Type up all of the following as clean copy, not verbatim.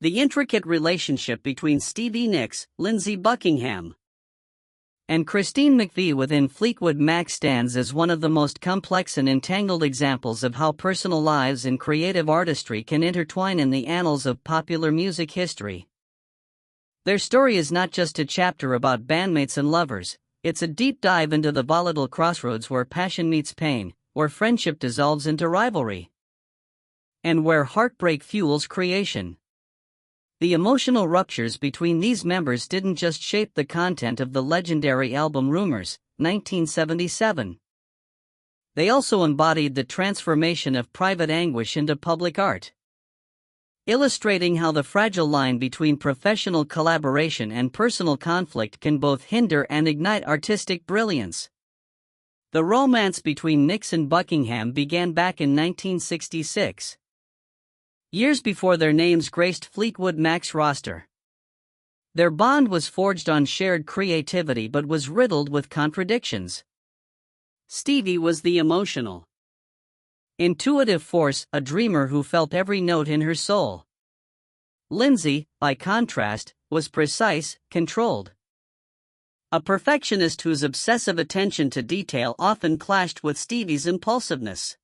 The intricate relationship between Stevie Nicks, Lindsey Buckingham, and Christine McVie within Fleetwood Mac stands as one of the most complex and entangled examples of how personal lives and creative artistry can intertwine in the annals of popular music history. Their story is not just a chapter about bandmates and lovers, it's a deep dive into the volatile crossroads where passion meets pain, where friendship dissolves into rivalry, and where heartbreak fuels creation. The emotional ruptures between these members didn't just shape the content of the legendary album Rumors, 1977. They also embodied the transformation of private anguish into public art, illustrating how the fragile line between professional collaboration and personal conflict can both hinder and ignite artistic brilliance. The romance between Nicks and Buckingham began back in 1966. Years before their names graced Fleetwood Mac's roster. Their bond was forged on shared creativity but was riddled with contradictions. Stevie was the emotional, intuitive force, a dreamer who felt every note in her soul. Lindsey, by contrast, was precise, controlled, a perfectionist whose obsessive attention to detail often clashed with Stevie's impulsiveness.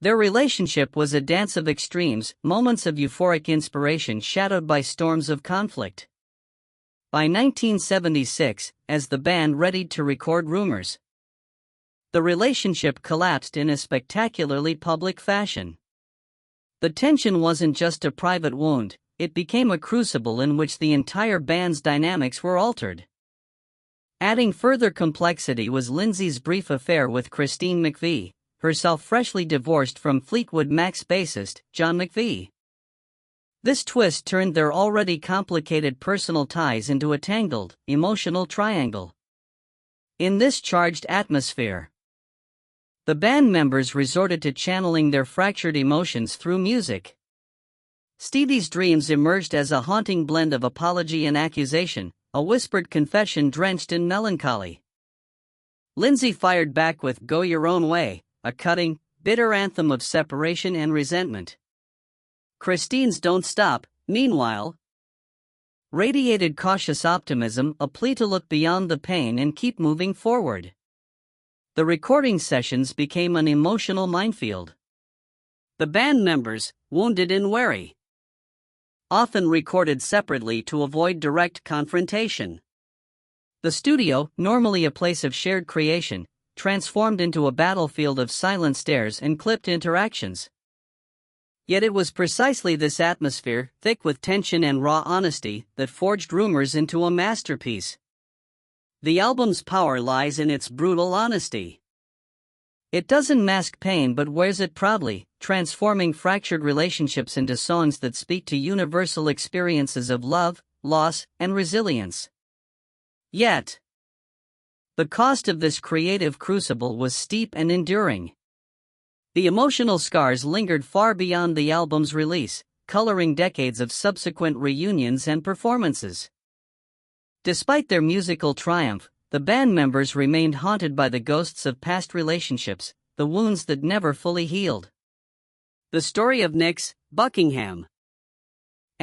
Their relationship was a dance of extremes, moments of euphoric inspiration shadowed by storms of conflict. By 1976, as the band readied to record Rumors, the relationship collapsed in a spectacularly public fashion. The tension wasn't just a private wound, it became a crucible in which the entire band's dynamics were altered. Adding further complexity was Lindsey's brief affair with Christine McVie, herself freshly divorced from Fleetwood Mac's bassist, John McVie. This twist turned their already complicated personal ties into a tangled, emotional triangle. In this charged atmosphere, the band members resorted to channeling their fractured emotions through music. Stevie's dreams emerged as a haunting blend of apology and accusation, a whispered confession drenched in melancholy. Lindsey fired back with Go Your Own Way, a cutting, bitter anthem of separation and resentment. Christine's Don't Stop, meanwhile, radiated cautious optimism, a plea to look beyond the pain and keep moving forward. The recording sessions became an emotional minefield. The band members, wounded and wary, often recorded separately to avoid direct confrontation. The studio, normally a place of shared creation, transformed into a battlefield of silent stares and clipped interactions. Yet it was precisely this atmosphere, thick with tension and raw honesty, that forged Rumors into a masterpiece. The album's power lies in its brutal honesty. It doesn't mask pain but wears it proudly, transforming fractured relationships into songs that speak to universal experiences of love, loss, and resilience. Yet, the cost of this creative crucible was steep and enduring. The emotional scars lingered far beyond the album's release, coloring decades of subsequent reunions and performances. Despite their musical triumph, the band members remained haunted by the ghosts of past relationships, the wounds that never fully healed. The story of Nicks, Buckingham,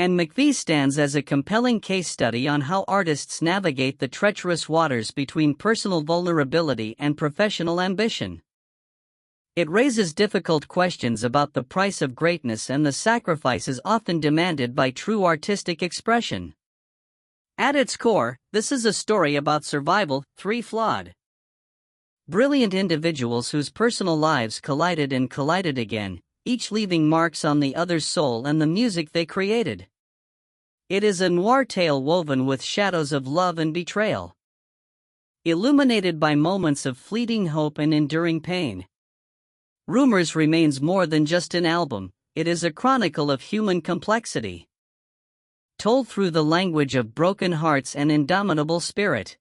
and McVie stands as a compelling case study on how artists navigate the treacherous waters between personal vulnerability and professional ambition. It raises difficult questions about the price of greatness and the sacrifices often demanded by true artistic expression. At its core, this is a story about survival, three flawed, brilliant individuals whose personal lives collided and collided again, each leaving marks on the other's soul and the music they created. It is a noir tale woven with shadows of love and betrayal, illuminated by moments of fleeting hope and enduring pain. Rumors remains more than just an album, it is a chronicle of human complexity, told through the language of broken hearts and indomitable spirit.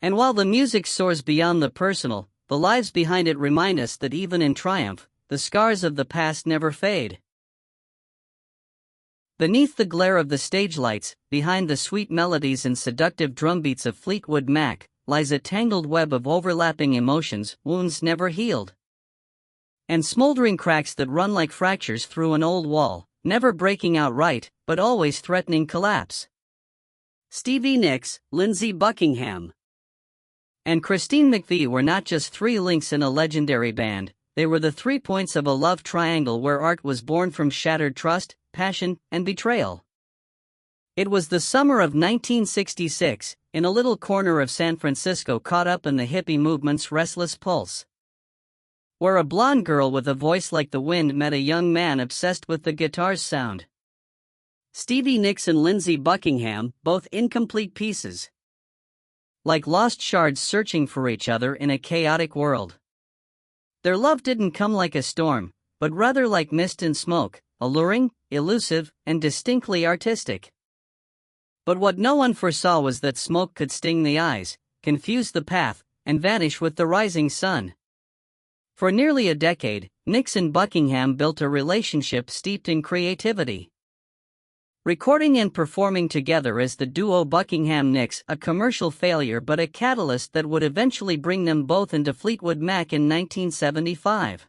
And while the music soars beyond the personal, the lives behind it remind us that even in triumph, the scars of the past never fade. Beneath the glare of the stage lights, behind the sweet melodies and seductive drumbeats of Fleetwood Mac, lies a tangled web of overlapping emotions, wounds never healed, and smoldering cracks that run like fractures through an old wall. never breaking outright, but always threatening collapse. Stevie Nicks, Lindsey Buckingham, and Christine McVie were not just three links in a legendary band, they were the 3 points of a love triangle where art was born from shattered trust, passion, and betrayal. It was the summer of 1966, in a little corner of San Francisco caught up in the hippie movement's restless pulse, where a blonde girl with a voice like the wind met a young man obsessed with the guitar's sound. Stevie Nicks and Lindsey Buckingham, both incomplete pieces, like lost shards searching for each other in a chaotic world. Their love didn't come like a storm, but rather like mist and smoke, alluring, elusive, and distinctly artistic. But what no one foresaw was that smoke could sting the eyes, confuse the path, and vanish with the rising sun. For nearly a decade, Nicks and Buckingham built a relationship steeped in creativity, recording and performing together as the duo Buckingham-Nicks, a commercial failure but a catalyst that would eventually bring them both into Fleetwood Mac in 1975.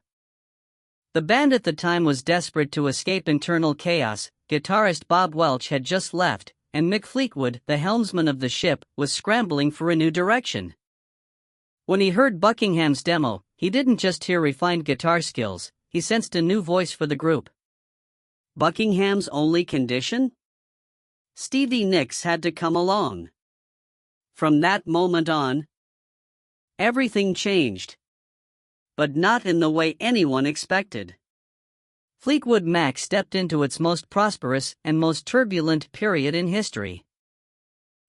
The band at the time was desperate to escape internal chaos. Guitarist Bob Welch had just left, and Mick Fleetwood, the helmsman of the ship, was scrambling for a new direction. When he heard Buckingham's demo, he didn't just hear refined guitar skills, he sensed a new voice for the group. Buckingham's only condition? Stevie Nicks had to come along. From that moment on, everything changed. But not in the way anyone expected. Fleetwood Mac stepped into its most prosperous and most turbulent period in history.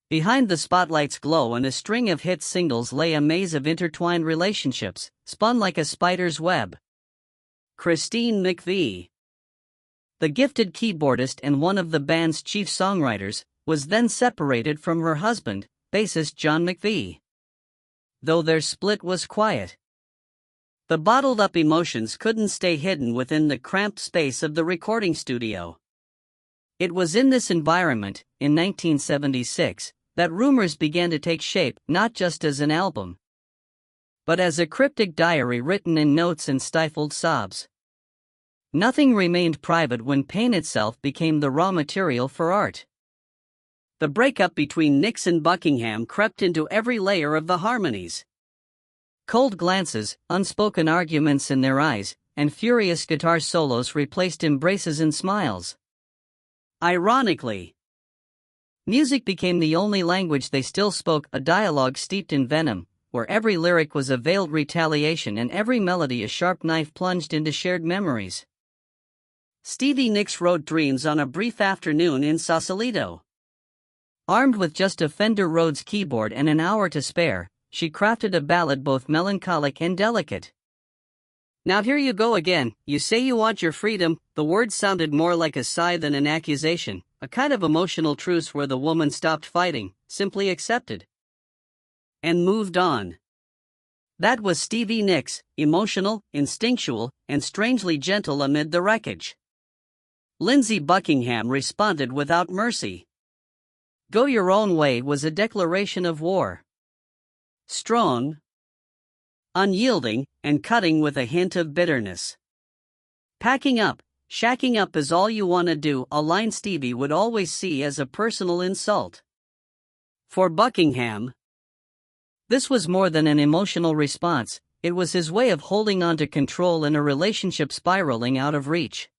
Behind the spotlight's glow and a string of hit singles lay a maze of intertwined relationships, spun like a spider's web. Christine McVie, the gifted keyboardist and one of the band's chief songwriters, was then separated from her husband, bassist John McVie. Though their split was quiet, the bottled-up emotions couldn't stay hidden within the cramped space of the recording studio. It was in this environment, in 1976, that rumors began to take shape, not just as an album, but as a cryptic diary written in notes and stifled sobs. Nothing remained private when pain itself became the raw material for art. The breakup between Nicks and Buckingham crept into every layer of the harmonies. Cold glances, unspoken arguments in their eyes, and furious guitar solos replaced embraces and smiles. Ironically, music became the only language they still spoke, a dialogue steeped in venom, where every lyric was a veiled retaliation and every melody a sharp knife plunged into shared memories. Stevie Nicks wrote Dreams on a brief afternoon in Sausalito. Armed with just a Fender Rhodes keyboard and an hour to spare, she crafted a ballad both melancholic and delicate. Now here you go again, you say you want your freedom. The words sounded more like a sigh than an accusation, a kind of emotional truce where the woman stopped fighting, simply accepted, and moved on. That was Stevie Nicks, emotional, instinctual, and strangely gentle amid the wreckage. Lindsey Buckingham responded without mercy. Go Your Own Way was a declaration of war. Strong, unyielding, and cutting with a hint of bitterness. Packing up, shacking up is all you want to do, a line Stevie would always see as a personal insult. For Buckingham, this was more than an emotional response, it was his way of holding on to control in a relationship spiraling out of reach.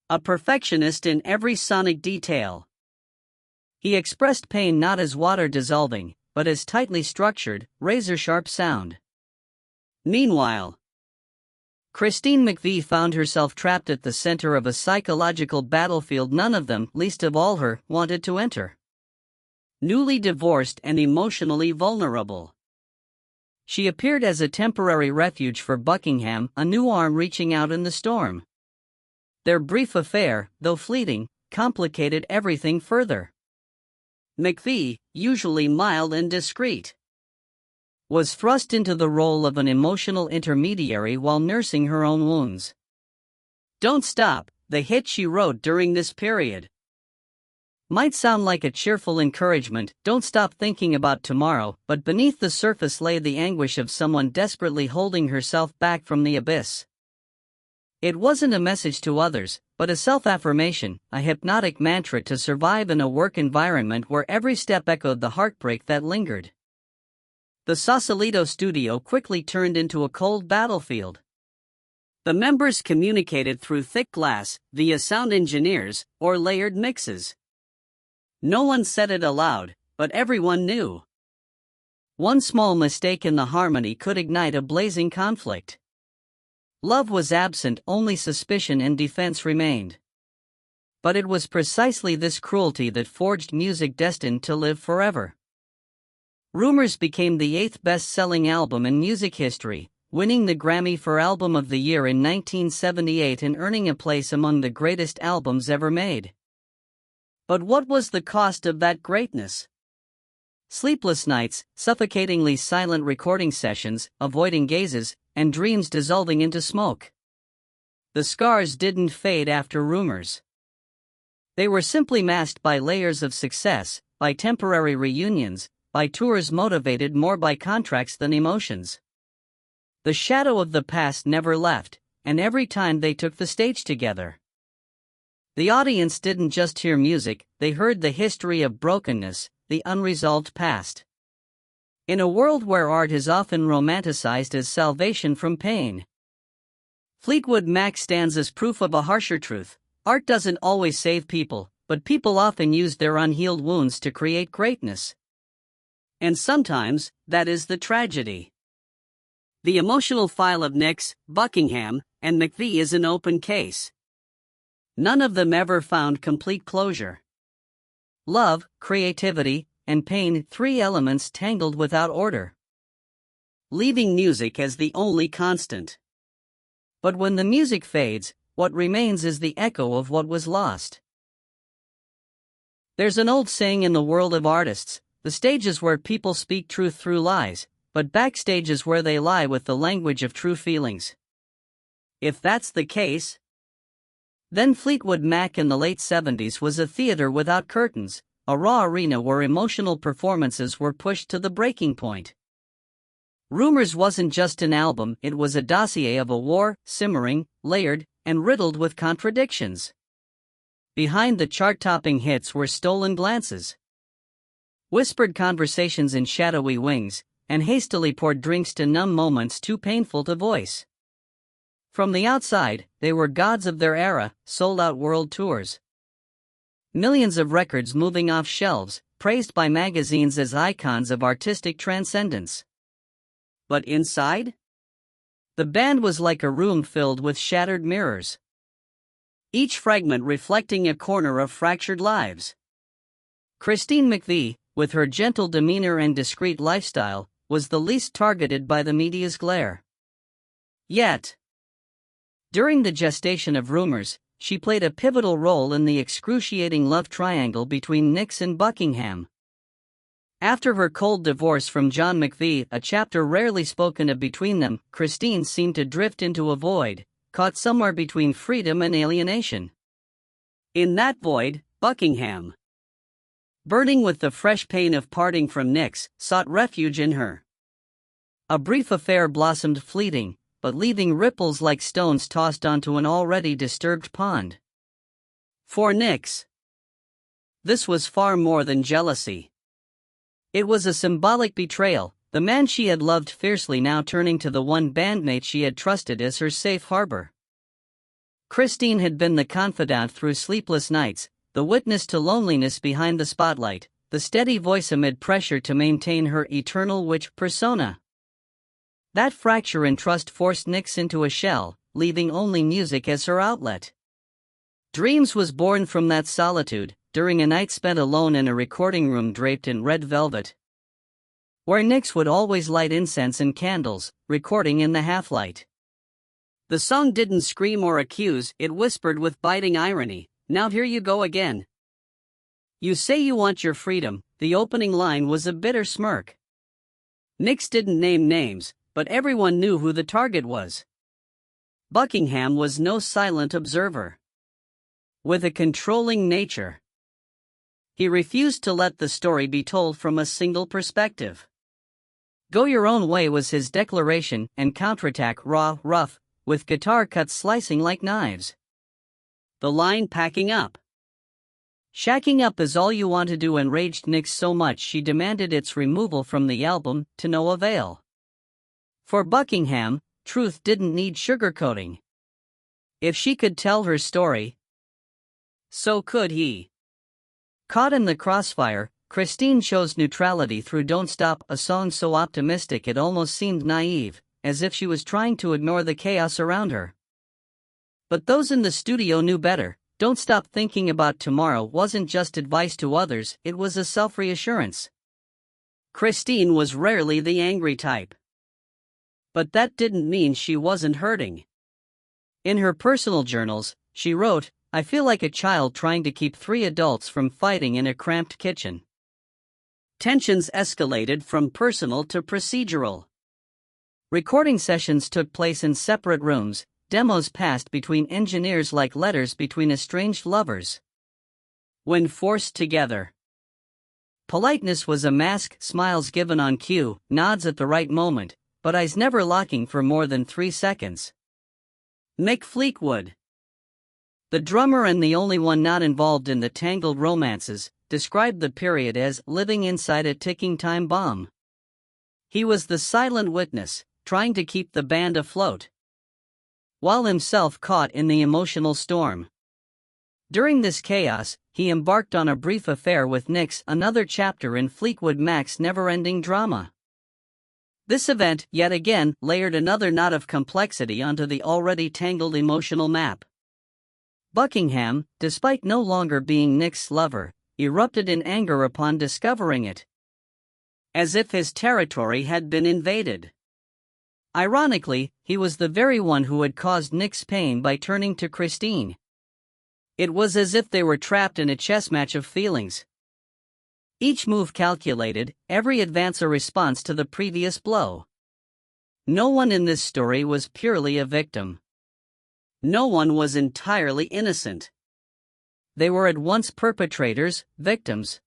A perfectionist in every sonic detail, he expressed pain not as water dissolving, but as tightly structured, razor-sharp sound. Meanwhile, Christine McVie found herself trapped at the center of a psychological battlefield none of them, least of all her, wanted to enter. Newly divorced and emotionally vulnerable, she appeared as a temporary refuge for Buckingham, a new arm reaching out in the storm. Their brief affair, though fleeting, complicated everything further. McVie, usually mild and discreet, was thrust into the role of an emotional intermediary while nursing her own wounds. Don't Stop, the hit she wrote during this period, might sound like a cheerful encouragement, don't stop thinking about tomorrow, but beneath the surface lay the anguish of someone desperately holding herself back from the abyss. It wasn't a message to others, but a self-affirmation, a hypnotic mantra to survive in a work environment where every step echoed the heartbreak that lingered. The Sausalito studio quickly turned into a cold battlefield. The members communicated through thick glass, via sound engineers, or layered mixes. No one said it aloud, but everyone knew. One small mistake in the harmony could ignite a blazing conflict. Love was absent, only suspicion and defense remained. But it was precisely this cruelty that forged music destined to live forever. Rumors became the 8th best-selling album in music history, winning the Grammy for Album of the Year in 1978 and earning a place among the greatest albums ever made. But what was the cost of that greatness? Sleepless nights, suffocatingly silent recording sessions, avoiding gazes, and dreams dissolving into smoke. The scars didn't fade after Rumors. They were simply masked by layers of success, by temporary reunions, by tours motivated more by contracts than emotions. The shadow of the past never left, and every time they took the stage together, the audience didn't just hear music, they heard the history of brokenness, the unresolved past. In a world where art is often romanticized as salvation from pain, Fleetwood Mac stands as proof of a harsher truth. Art doesn't always save people, but people often use their unhealed wounds to create greatness. And sometimes, that is the tragedy. The emotional file of Nicks, Buckingham, and McVie is an open case. None of them ever found complete closure. Love, creativity, and pain, 3 elements tangled without order, leaving music as the only constant. But when the music fades, what remains is the echo of what was lost. There's an old saying in the world of artists: the stage is where people speak truth through lies, but backstage is where they lie with the language of true feelings. If that's the case, then Fleetwood Mac in the late 70s was a theater without curtains, a raw arena where emotional performances were pushed to the breaking point. Rumors wasn't just an album, it was a dossier of a war, simmering, layered, and riddled with contradictions. Behind the chart-topping hits were stolen glances, whispered conversations in shadowy wings, and hastily poured drinks to numb moments too painful to voice. From the outside, they were gods of their era, sold-out world tours, millions of records moving off shelves, praised by magazines as icons of artistic transcendence. But inside, the band was like a room filled with shattered mirrors, each fragment reflecting a corner of fractured lives. Christine McVie, with her gentle demeanor and discreet lifestyle, was the least targeted by the media's glare. Yet, during the gestation of Rumors, she played a pivotal role in the excruciating love triangle between Nicks and Buckingham. After her cold divorce from John McVie, a chapter rarely spoken of between them, Christine seemed to drift into a void, caught somewhere between freedom and alienation. In that void, Buckingham, burning with the fresh pain of parting from Nicks, sought refuge in her. A brief affair blossomed fleeting, but leaving ripples like stones tossed onto an already disturbed pond. For Nicks, this was far more than jealousy. It was a symbolic betrayal, the man she had loved fiercely now turning to the one bandmate she had trusted as her safe harbor. Christine had been the confidant through sleepless nights, the witness to loneliness behind the spotlight, the steady voice amid pressure to maintain her eternal witch persona. That fracture in trust forced Nicks into a shell, leaving only music as her outlet. Dreams was born from that solitude, during a night spent alone in a recording room draped in red velvet, where Nicks would always light incense and candles, recording in the half-light. The song didn't scream or accuse, it whispered with biting irony, "Now here you go again. You say you want your freedom." The opening line was a bitter smirk. Nicks didn't name names, but everyone knew who the target was. Buckingham was no silent observer. With a controlling nature, he refused to let the story be told from a single perspective. Go your own way was his declaration, and counterattack, raw, rough, with guitar cuts slicing like knives. The line "packing up, shacking up is all you want to do" enraged Nix so much she demanded its removal from the album, to no avail. For Buckingham, truth didn't need sugarcoating. If she could tell her story, so could he. Caught in the crossfire, Christine chose neutrality through Don't Stop, a song so optimistic it almost seemed naive, as if she was trying to ignore the chaos around her. But those in the studio knew better. Don't Stop Thinking About Tomorrow wasn't just advice to others, it was a self-reassurance. Christine was rarely the angry type. But that didn't mean she wasn't hurting. In her personal journals, she wrote, "I feel like a child trying to keep 3 adults from fighting in a cramped kitchen." Tensions escalated from personal to procedural. Recording sessions took place in separate rooms, demos passed between engineers like letters between estranged lovers. When forced together, politeness was a mask, smiles given on cue, nods at the right moment, but eyes never locking for more than 3 seconds. Mick Fleetwood, the drummer and the only one not involved in the tangled romances, described the period as living inside a ticking time bomb. He was the silent witness, trying to keep the band afloat, while himself caught in the emotional storm. During this chaos, he embarked on a brief affair with Nix, another chapter in Fleetwood Mac's never-ending drama. This event, yet again, layered another knot of complexity onto the already tangled emotional map. Buckingham, despite no longer being Nix's lover, erupted in anger upon discovering it, as if his territory had been invaded. Ironically, he was the very one who had caused Nix pain by turning to Christine. It was as if they were trapped in a chess match of feelings. Each move calculated, every advance a response to the previous blow. No one in this story was purely a victim. No one was entirely innocent. They were at once perpetrators, victims,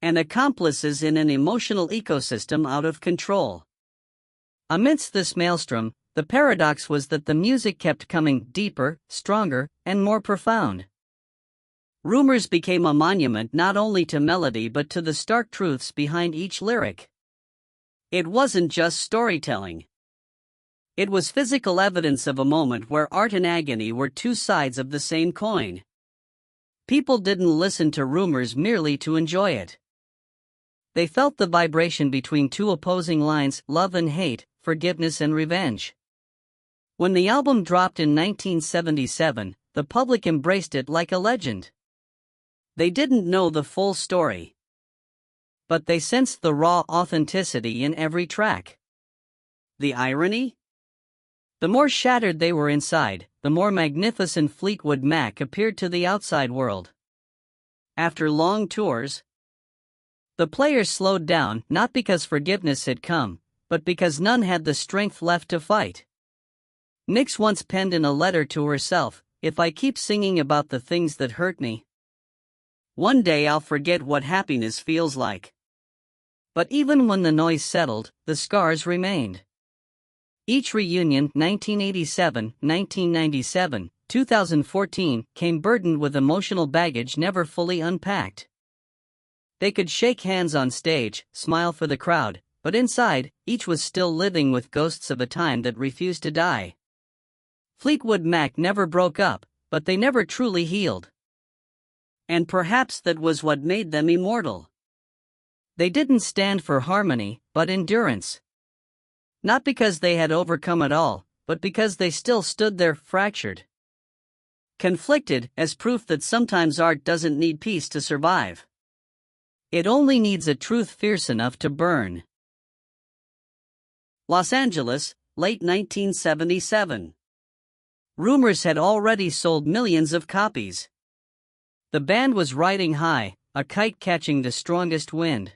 and accomplices in an emotional ecosystem out of control. Amidst this maelstrom, the paradox was that the music kept coming deeper, stronger, and more profound. Rumors became a monument not only to melody but to the stark truths behind each lyric. It wasn't just storytelling. It was physical evidence of a moment where art and agony were 2 sides of the same coin. People didn't listen to rumors merely to enjoy it. They felt the vibration between 2 opposing lines, love and hate, forgiveness and revenge. When the album dropped in 1977, the public embraced it like a legend. They didn't know the full story, but they sensed the raw authenticity in every track. The irony? The more shattered they were inside, the more magnificent Fleetwood Mac appeared to the outside world. After long tours, the players slowed down, not because forgiveness had come, but because none had the strength left to fight. Nix once penned in a letter to herself, "If I keep singing about the things that hurt me, one day I'll forget what happiness feels like." But even when the noise settled, the scars remained. Each reunion, 1987, 1997, 2014, came burdened with emotional baggage never fully unpacked. They could shake hands on stage, smile for the crowd, but inside, each was still living with ghosts of a time that refused to die. Fleetwood Mac never broke up, but they never truly healed. And perhaps that was what made them immortal. They didn't stand for harmony, but endurance. Not because they had overcome it all, but because they still stood there fractured, conflicted, as proof that sometimes art doesn't need peace to survive. It only needs a truth fierce enough to burn. Los Angeles, late 1977. Rumors had already sold millions of copies. The band was riding high, a kite catching the strongest wind.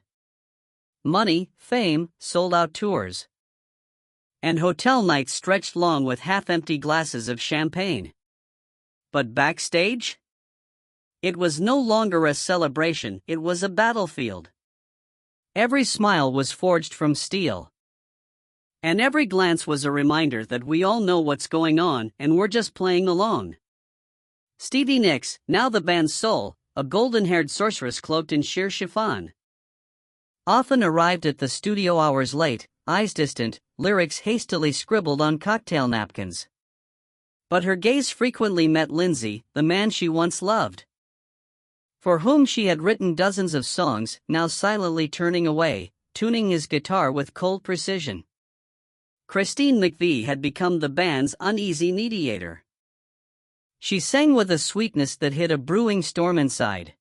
Money, fame, sold-out tours, and hotel nights stretched long with half-empty glasses of champagne. But backstage? It was no longer a celebration, it was a battlefield. Every smile was forged from steel. And every glance was a reminder that we all know what's going on and we're just playing along. Stevie Nicks, now the band's soul, a golden-haired sorceress cloaked in sheer chiffon, often arrived at the studio hours late, eyes distant, lyrics hastily scribbled on cocktail napkins. But her gaze frequently met Lindsay, the man she once loved, for whom she had written dozens of songs, now silently turning away, tuning his guitar with cold precision. Christine McVie had become the band's uneasy mediator. She sang with a sweetness that hid a brewing storm inside.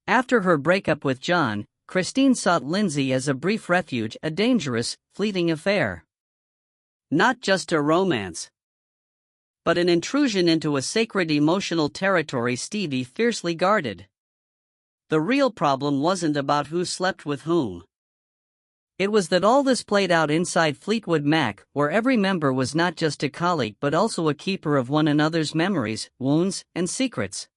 After her breakup with John, Christine sought Lindsay as a brief refuge, a dangerous, fleeting affair. Not just a romance, but an intrusion into a sacred emotional territory Stevie fiercely guarded. The real problem wasn't about who slept with whom. It was that all this played out inside Fleetwood Mac, where every member was not just a colleague but also a keeper of one another's memories, wounds, and secrets.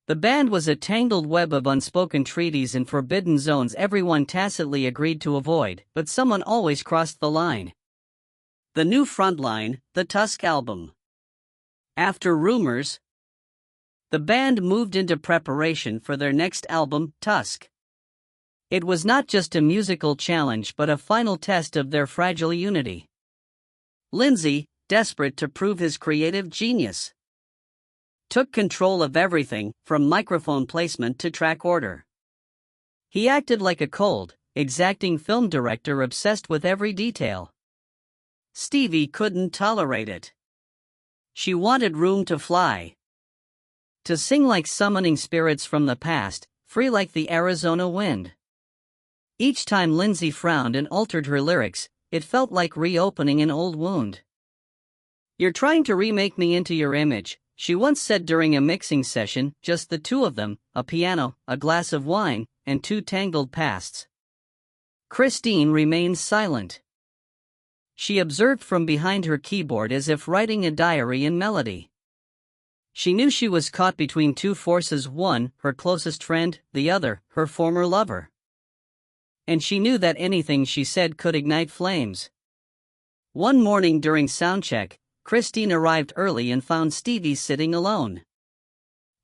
The band was a tangled web of unspoken treaties and forbidden zones everyone tacitly agreed to avoid, but someone always crossed the line. The new frontline, the Tusk album. After Rumors, the band moved into preparation for their next album, Tusk. It was not just a musical challenge but a final test of their fragile unity. Lindsay, desperate to prove his creative genius, took control of everything, from microphone placement to track order. He acted like a cold, exacting film director obsessed with every detail. Stevie couldn't tolerate it. She wanted room to fly, to sing like summoning spirits from the past, free like the Arizona wind. Each time Lindsay frowned and altered her lyrics, it felt like reopening an old wound. "You're trying to remake me into your image," she once said during a mixing session, just the two of them, a piano, a glass of wine, and two tangled pasts. Christine remained silent. She observed from behind her keyboard as if writing a diary in melody. She knew she was caught between two forces, one, her closest friend, the other, her former lover. And she knew that anything she said could ignite flames. One morning during soundcheck, Christine arrived early and found Stevie sitting alone.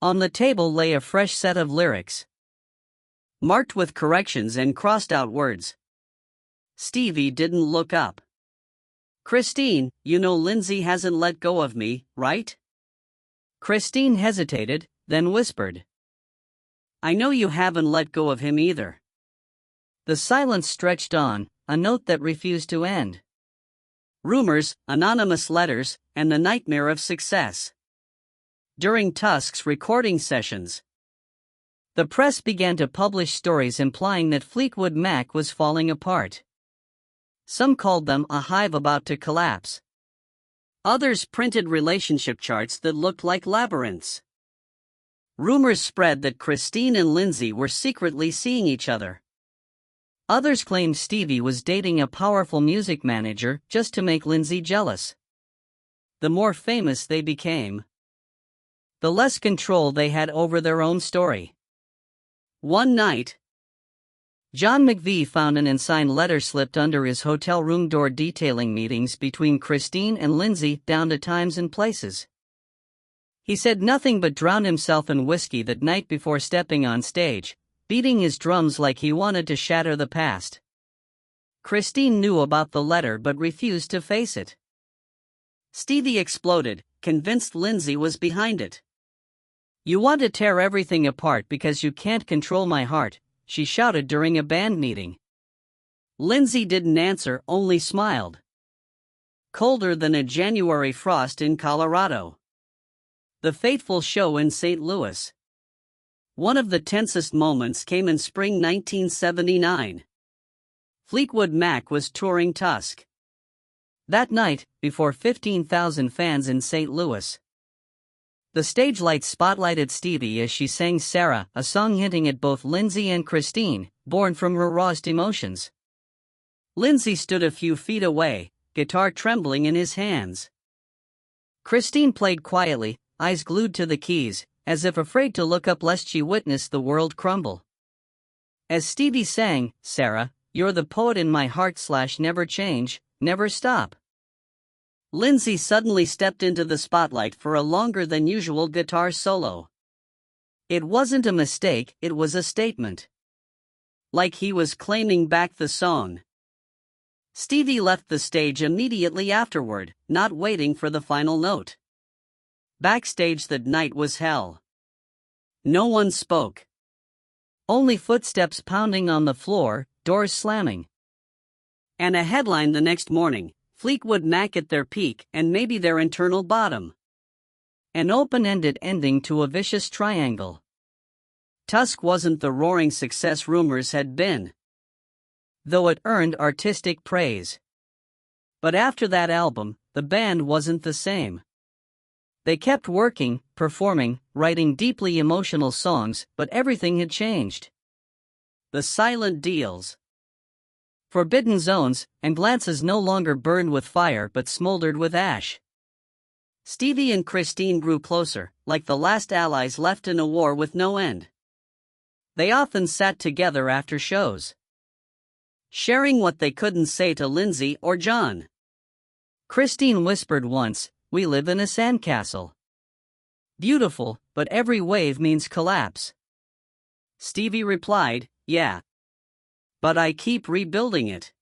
On the table lay a fresh set of lyrics, marked with corrections and crossed-out words. Stevie didn't look up. "Christine, you know Lindsay hasn't let go of me, right?" Christine hesitated, then whispered, "I know you haven't let go of him either." The silence stretched on, a note that refused to end. Rumors, anonymous letters, and the nightmare of success. During Tusk's recording sessions, the press began to publish stories implying that Fleetwood Mac was falling apart. Some called them a hive about to collapse. Others printed relationship charts that looked like labyrinths. Rumors spread that Christine and Lindsay were secretly seeing each other. Others claimed Stevie was dating a powerful music manager just to make Lindsay jealous. The more famous they became, the less control they had over their own story. One night, John McVie found an unsigned letter slipped under his hotel room door detailing meetings between Christine and Lindsay down to times and places. He said nothing but drowned himself in whiskey that night before stepping on stage, beating his drums like he wanted to shatter the past. Christine knew about the letter but refused to face it. Stevie exploded, convinced Lindsay was behind it. "You want to tear everything apart because you can't control my heart," she shouted during a band meeting. Lindsay didn't answer, only smiled. Colder than a January frost in Colorado. The fateful show in St. Louis. One of the tensest moments came in spring 1979. Fleetwood Mac was touring Tusk. That night, before 15,000 fans in St. Louis, the stage lights spotlighted Stevie as she sang Sarah, a song hinting at both Lindsay and Christine, born from her rawest emotions. Lindsay stood a few feet away, guitar trembling in his hands. Christine played quietly, eyes glued to the keys, as if afraid to look up lest she witness the world crumble. As Stevie sang Sarah, You're the poet in my heart/never change, never stop. Lindsay suddenly stepped into the spotlight for a longer than usual guitar solo. It wasn't a mistake, it was a statement. Like he was claiming back the song. Stevie left the stage immediately afterward, not waiting for the final note. Backstage that night was hell. No one spoke. Only footsteps pounding on the floor, doors slamming. And a headline the next morning, Fleetwood Mac at their peak and maybe their internal bottom. An open-ended ending to a vicious triangle. Tusk wasn't the roaring success rumors had been, though it earned artistic praise. But after that album, the band wasn't the same. They kept working, performing, writing deeply emotional songs, but everything had changed. The silent deals. Forbidden zones, and glances no longer burned with fire but smoldered with ash. Stevie and Christine grew closer, like the last allies left in a war with no end. They often sat together after shows, sharing what they couldn't say to Lindsay or John. Christine whispered once, "We live in a sandcastle. Beautiful, but every wave means collapse." Stevie replied, "Yeah. But I keep rebuilding it.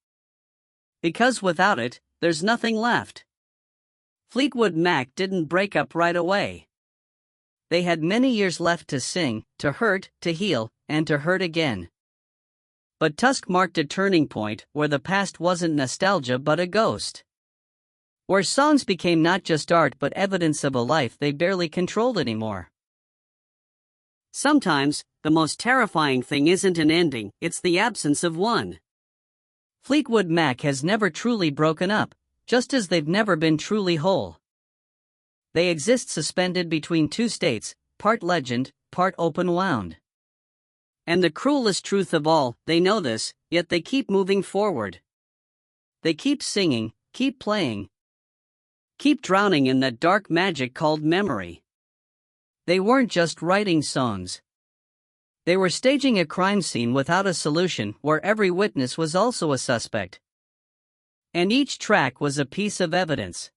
Because without it, there's nothing left." Fleetwood Mac didn't break up right away. They had many years left to sing, to hurt, to heal, and to hurt again. But Tusk marked a turning point where the past wasn't nostalgia but a ghost. Where songs became not just art but evidence of a life they barely controlled anymore. Sometimes, the most terrifying thing isn't an ending, it's the absence of one. Fleetwood Mac has never truly broken up, just as they've never been truly whole. They exist suspended between two states, part legend, part open-wound. And the cruelest truth of all, they know this, yet they keep moving forward. They keep singing, keep playing. Keep drowning in that dark magic called memory. They weren't just writing songs. They were staging a crime scene without a solution where every witness was also a suspect. And each track was a piece of evidence.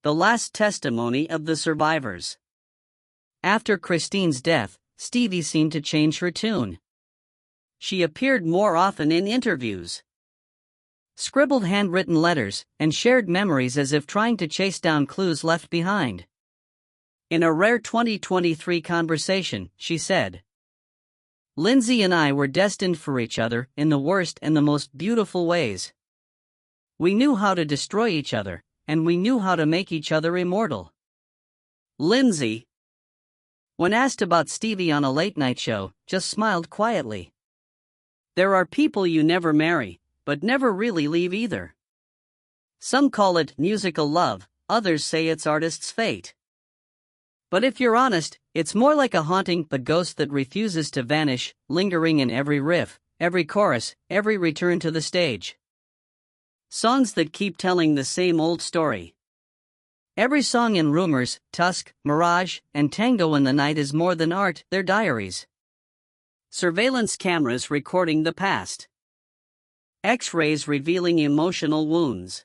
The last testimony of the survivors. After Christine's death, Stevie seemed to change her tune. She appeared more often in interviews, scribbled handwritten letters, and shared memories as if trying to chase down clues left behind. In a rare 2023 conversation, she said, "Lindsay and I were destined for each other in the worst and the most beautiful ways. We knew how to destroy each other, and we knew how to make each other immortal." Lindsay, when asked about Stevie on a late-night show, just smiled quietly. "There are people you never marry, but never really leave either. Some call it musical love, others say it's artist's fate. But if you're honest, it's more like a haunting, the ghost that refuses to vanish, lingering in every riff, every chorus, every return to the stage. Songs that keep telling the same old story. Every song in Rumors, Tusk, Mirage, and Tango in the Night is more than art, they're diaries. Surveillance cameras recording the past. X-rays revealing emotional wounds.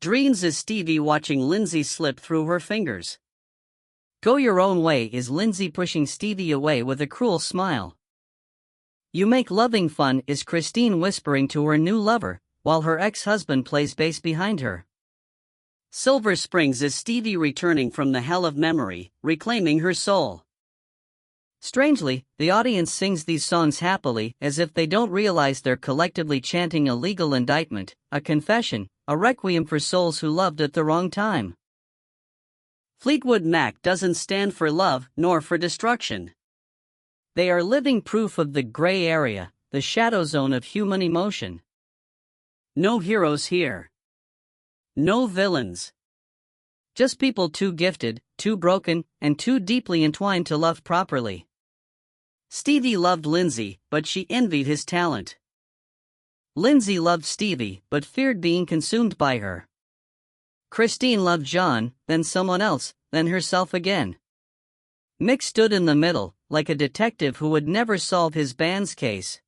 Dreams as Stevie watching Lindsay slip through her fingers. Go Your Own Way is Lindsay pushing Stevie away with a cruel smile. You Make Loving Fun is Christine whispering to her new lover, while her ex-husband plays bass behind her. Silver Springs is Stevie returning from the hell of memory, reclaiming her soul. Strangely, the audience sings these songs happily, as if they don't realize they're collectively chanting a legal indictment, a confession, a requiem for souls who loved at the wrong time. Fleetwood Mac doesn't stand for love, nor for destruction. They are living proof of the gray area, the shadow zone of human emotion. No heroes here. No villains. Just people too gifted, too broken, and too deeply entwined to love properly. Stevie loved Lindsay, but she envied his talent. Lindsay loved Stevie, but feared being consumed by her. Christine loved John, then someone else, then herself again. Mick stood in the middle, like a detective who would never solve his band's case.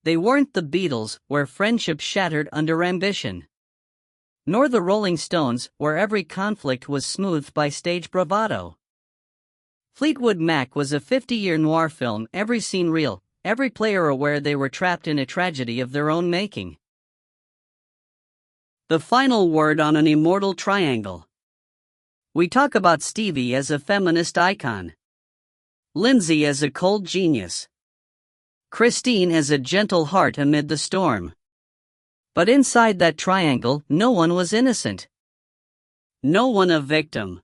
They weren't the Beatles, where friendship shattered under ambition. Nor the Rolling Stones, where every conflict was smoothed by stage bravado. Fleetwood Mac was a 50-year noir film, every scene real, every player aware they were trapped in a tragedy of their own making. The final word on an immortal triangle. We talk about Stevie as a feminist icon, Lindsay as a cold genius, Christine as a gentle heart amid the storm. But inside that triangle, no one was innocent. No one a victim.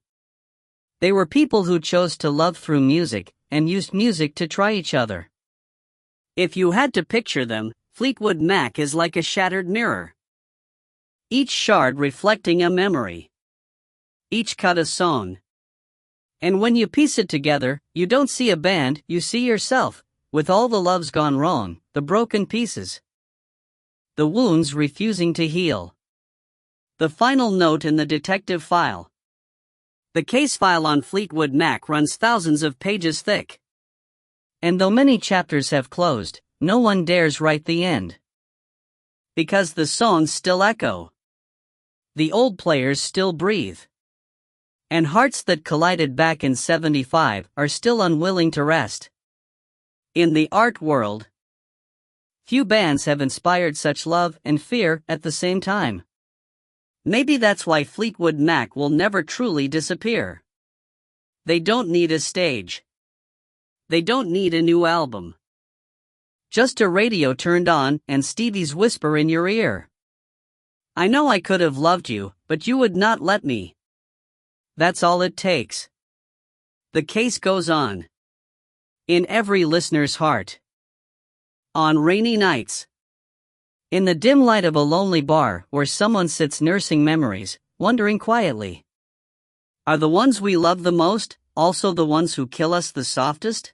They were people who chose to love through music, and used music to try each other. If you had to picture them, Fleetwood Mac is like a shattered mirror. Each shard reflecting a memory. Each cut a song. And when you piece it together, you don't see a band, you see yourself, with all the loves gone wrong, the broken pieces. The wounds refusing to heal. The final note in the detective file. The case file on Fleetwood Mac runs thousands of pages thick. And though many chapters have closed, no one dares write the end. Because the songs still echo. The old players still breathe. And hearts that collided back in '75 are still unwilling to rest. In the art world, few bands have inspired such love and fear at the same time. Maybe that's why Fleetwood Mac will never truly disappear. They don't need a stage. They don't need a new album. Just a radio turned on and Stevie's whisper in your ear. I know I could have loved you, but you would not let me. That's all it takes. The case goes on. In every listener's heart. On rainy nights. In the dim light of a lonely bar where someone sits nursing memories, wondering quietly. Are the ones we love the most also the ones who kill us the softest?